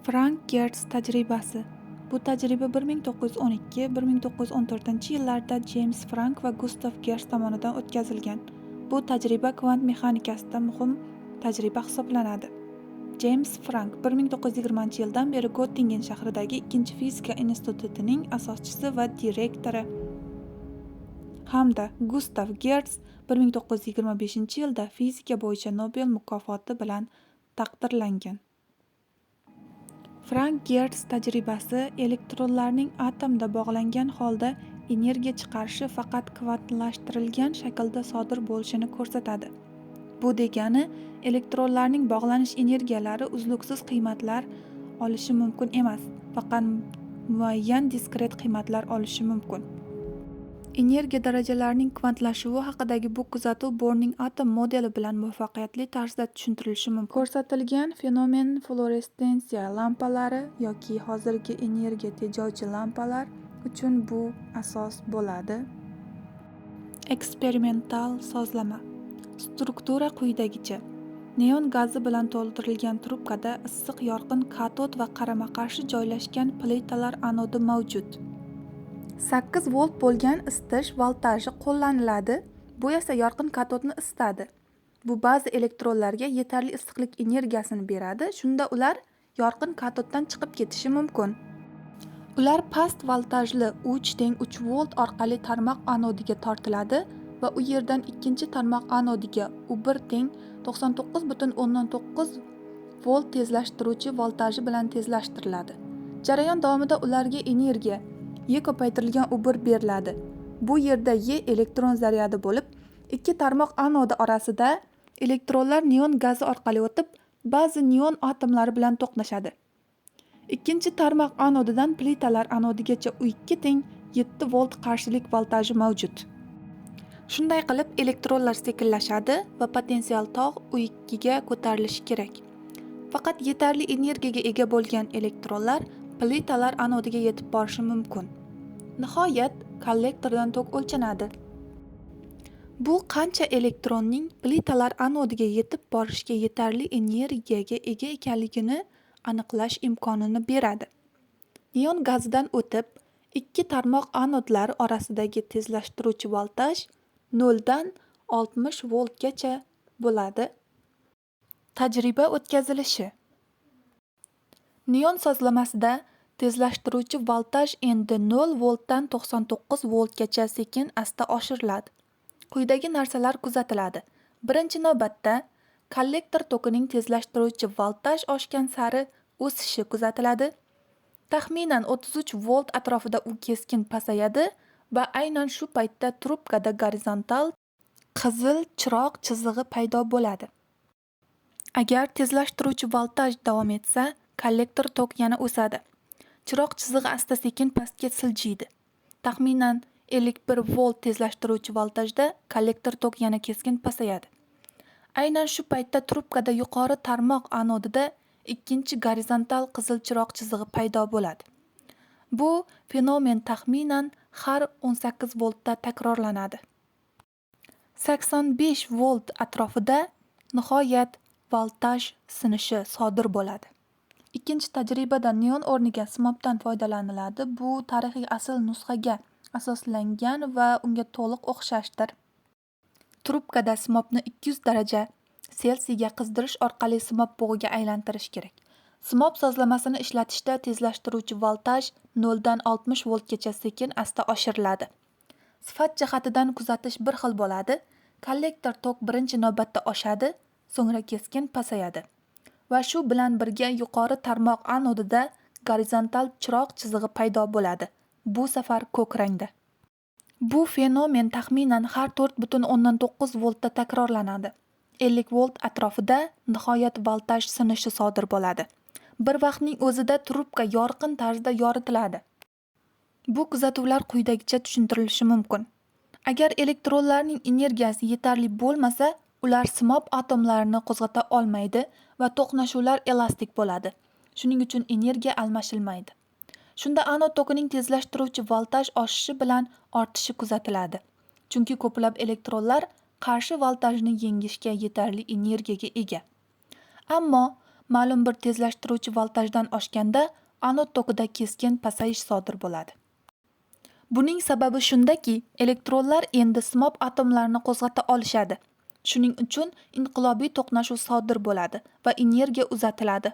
Frank Gertz tajribasi. Bu tajriba 1912-1914-yillarda James Frank va Gustav Gertz tomonidan o'tkazilgan. Bu tajriba kvant mexanikasida muhim tajriba hisoblanadi. James Frank 1920-yildan beri Göttingen shahridagi ikkinchi fizika institutining asoschisi va direktori hamda Gustav Gertz 1925-yilda fizika bo'yicha Nobel mukofoti bilan taqdirlangan. Frank Gertz tajribasi elektronlarning atomda bog'langan holda energiya chiqarishi faqat kvantlashtirilgan shaklda sodir bo'lishini ko'rsatadi. Bu degani, elektronlarning bog'lanish energiyalari uzluksiz qiymatlar olishi mumkin emas, faqat muayyan diskret qiymatlar olishi mumkin. Energiya darajalarining kvantlashuvi haqidagi bu kuzatuv Bohrning atom modeli bilan muvaffaqiyatli tarzda tushuntirilishi mumkin. Ko'rsatilgan fenomen fluoressensiya lampalari yoki hozirgi energiya tejovchi lampalar uchun bu asos bo'ladi. Eksperimental sozlama. Struktura quyidagicha. Neon gazi bilan to'ldirilgan trubkada issiq yorqin katod va qarama-qarshi joylashgan plitalar anodi mavjud. 8 volt bo'lgan isitish voltaji qo'llaniladi. Bu esa yorqin katodni isitadi. Bu ba'zi elektronlarga yetarli issiqlik energiyasini beradi, shunda ular yorqin katoddan chiqib ketishi mumkin. Ular past voltajli 3 volt orqali tarmoq anodiga tortiladi va u yerdan ikkinchi tarmoq anodiga U1 99,9 volt tezlashtiruvchi voltaji bilan tezlashtiriladi. Jarayon davomida ularga energiya Y ko'paytirilgan U1 beriladi. Bu yerda Y elektron zaryadi bo'lib, ikki tarmoq anodi orasida elektronlar neon gazi orqali o'tib, ba'zi neon atomlari bilan to'qnashadi. Ikkinchi tarmoq anodidan plitalar anodigacha U2 7 volt qarshilik voltaji mavjud. Shunday qilib, elektronlar sekinlashadi va potensial tog' U2 ga ko'tarilishi kerak. Faqat yetarli energiyaga ega bo'lgan elektronlar plitalar anodiga yetib borishi mumkin. Nihoyat, kollektordan tok o'lchanadi. Bu qancha elektronning plitalar anodiga yetib borishga yetarli energiyaga ega ekanligini aniqlash imkonini beradi. Neon gazidan o'tib, ikki tarmoq anodlar orasidagi tezlashtiruvchi voltaj 0 dan 60 voltgacha bo'ladi. Tajriba o'tkazilishi. Neon sozlamasida tezlashtiruvchi voltaj endi 0 voltdan 99 voltgacha sekin-asta oshiriladi. Quyidagi narsalar kuzatiladi. Birinchi navbatda, kollektor tokining tezlashtiruvchi voltaj oshgan sari o'sishi kuzatiladi. Taxminan 33 volt atrofida u keskin pasayadi va aynan shu paytda trubkada gorizontal qizil chiroq chizig'i paydo bo'ladi. Agar tezlashtiruvchi voltaj davom etsa, kollektor tok yana o'sadi. Chiroq chizig'i asta-sekin pastga siljiydi. Taxminan 51 volt tezlashtiruvchi voltajda kollektor tok yana keskin pasayadi. Aynan shu paytda trubkada yuqori tarmoq anodida ikkinchi gorizontal qizil chiroq chizig'i paydo bo'ladi. Bu fenomen taxminan har 18 voltda takrorlanadi. 85 volt atrofida nihoyat voltaj sinishi sodir bo'ladi. Ikkinchi tajribada neon o'rniga simobdan foydalaniladi. Bu tarixiy asl nusxaga asoslangan va unga to'liq o'xshashdir. Trubkada simobni 200 daraja Selsiga qizdirish orqali simob bug'iga aylantirish kerak. Simob sozlamasini ishlatishda tezlashtiruvchi voltaj 0 dan 60 voltgacha sekin-asta oshiriladi. Sifat jihatidan kuzatish bir xil bo'ladi. Kollektor tok birinchi navbatda oshadi, so'ngra keskin pasayadi. Va shu bilan birga yuqori tarmoq anodida gorizontal chiroq chizig'i paydo bo'ladi. Bu safar ko'k rangda. Bu fenomen taxminan har 4,9 voltda takrorlanadi. 50 volt atrofida nihoyat voltaj sinishi sodir bo'ladi. Bir vaqtning o'zida trubka yorqin tarzda yoritiladi. Bu kuzatuvlar quyidagicha tushuntirilishi mumkin. Agar elektronlarning energiyasi yetarli bo'lmasa, ular simob atomlarini qo'zg'ata olmaydi va to'qnashuvlar elastik bo'ladi. Shuning uchun energiya almashilmaydi. Shunda anod tokining tezlashtiruvchi voltaj oshishi bilan ortishi kuzatiladi. Chunki ko'plab elektronlar qarshi voltajni yengishga yetarli energiyaga ega. Ammo ma'lum bir tezlashtiruvchi voltajdan oshganda anod tokida keskin pasayish sodir bo'ladi. Buning sababi shundaki, elektronlar endi simab atomlarni qo'zg'ata olishadi. Shuning uchun inqilobiy to'qnashuv sodir bo'ladi va energiya uzatiladi.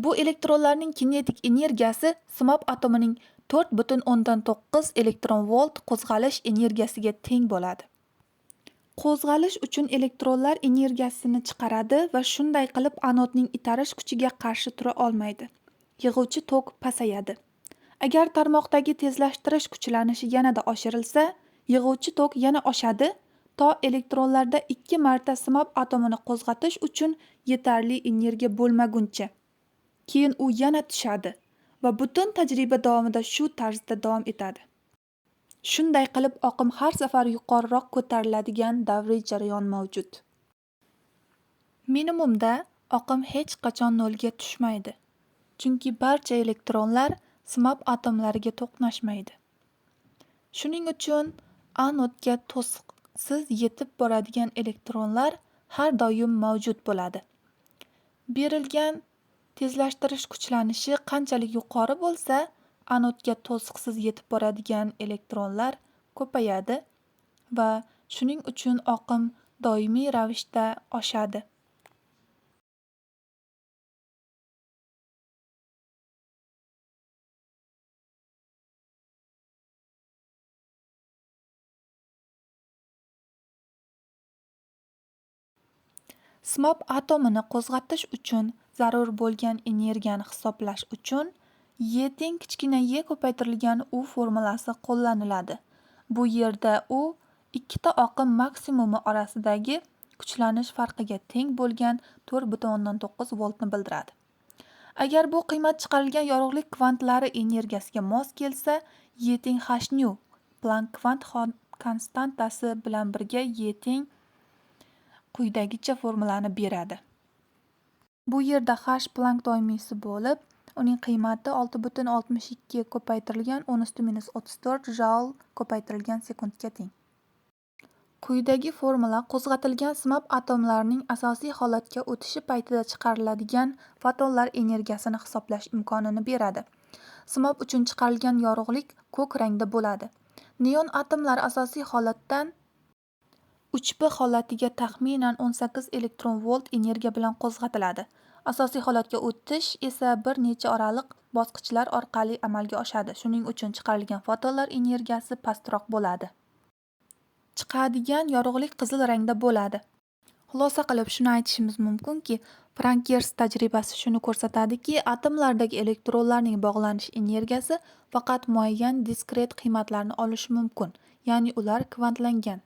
Bu elektronlarning kinetik energiyasi simab atomining 4,9 elektron volt qo'zg'alish energiyasiga teng bo'ladi. Qo'zg'alish uchun elektronlar energiyasini chiqaradi va shunday qilib anodning itarish kuchiga qarshi tura olmaydi. Yig'uvchi tok pasayadi. Agar tarmoqdagi tezlashtirish kuchlanishi yanada oshirilsa, yig'uvchi tok yana oshadi, to elektronlarda 2 marta simab atomini qo'zg'atish uchun yetarli energiya bo'lmaguncha. Keyin u yana tushadi va butun tajriba davomida shu tarzda davom etadi. Shunday qilib oqim har safar yuqoriroq ko'tariladigan davriy jarayon mavjud. Minimumda oqim hech qachon nolga tushmaydi. Chunki barcha elektronlar simab atomlariga to'qnashmaydi. Shuning uchun anodga to'siqsiz yetib boradigan elektronlar har doim mavjud bo'ladi. Berilgan tezlashtirish kuchlanishi qanchalik yuqori bo'lsa, anodga to'siqsiz yetib boradigan elektronlar ko'payadi va shuning uchun oqim doimiy ravishda oshadi. Simab atomini qo'zg'atish uchun zarur bo'lgan energiyani hisoblash uchun E teng kichkina e ko'paytirilgan u formulasi qo'llaniladi. Bu yerda u ikkita oqim maksimumi orasidagi kuchlanish farqiga teng bo'lgan 4,9 voltni bildiradi. Agar bu qiymat chiqarilgan yorug'lik kvantlari energiyasiga mos kelsa, E teng hnu Planck kvant konstantasi bilan birga E teng quyidagicha formulani beradi. Bu yerda h Planck doimiysi bo'lib, uning qiymati 6,62 ko'paytirilgan 10⁻34 joule ko'paytirilgan sekundga teng. Quyidagi formula qo'zg'atilgan simab atomlarining asosiy holatga o'tishi paytida chiqariladigan fotonlar energiyasini hisoblash imkonini beradi. Simab uchun chiqarilgan yorug'lik ko'k rangda bo'ladi. Neon atomlar asosiy holatdan 3p holatiga taxminan 18 elektron volt energiya bilan qo'zg'atiladi. Asosiy holatga o'tish esa bir necha oraliq bosqichlar orqali amalga oshadi. Shuning uchun chiqarilgan fotonlar energiyasi pastroq bo'ladi. Chiqadigan yorug'lik qizil rangda bo'ladi. Xulosa qilib shuni aytishimiz mumkinki, Frank-Gers tajribasi shuni ko'rsatadiki, atomlardagi elektronlarning bog'lanish energiyasi faqat muayyan diskret qiymatlarni olishi mumkin, ya'ni ular kvantlangan.